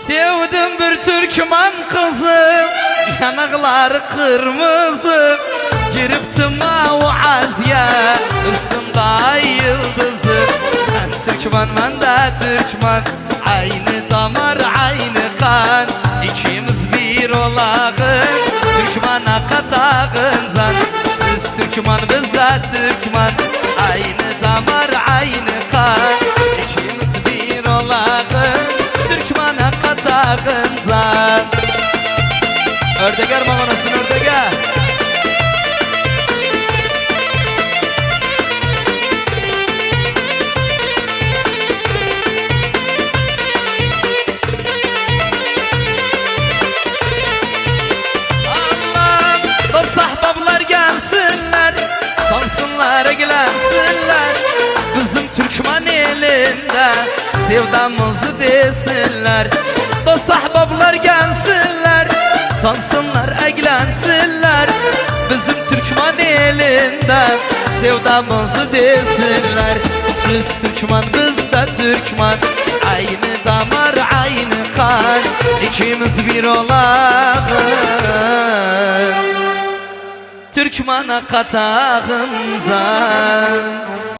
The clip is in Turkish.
Sevdim bir Türkmen kızı, yanakları kırmızı, giriptim Aziye, üstünde ay yıldızı. Sen Türkmen, ben de Türkmen, aynı damar, aynı kan, İkimiz bir olağın, Türkmen'e katağın zan. Siz Türkmen, biz de Türkmen, aynı damar, aynı kan, İkimiz bir olağın, Türkmen'e katağın zan. Ördeger mağanasın ördeger. Allah, dost ahbablar gelsinler, sansınlar, eğlensinler. Bizim Türkmen elinde sevdamızı desinler. Dost ahbablar gelsinler, sansınlar, eğlensinler. Bizim Türkmen elinden sevdamızı desinler. Siz Türkmen, biz de Türkmen, aynı damar, aynı kan, İkimiz bir olağın, Türkmen'e katağın zan.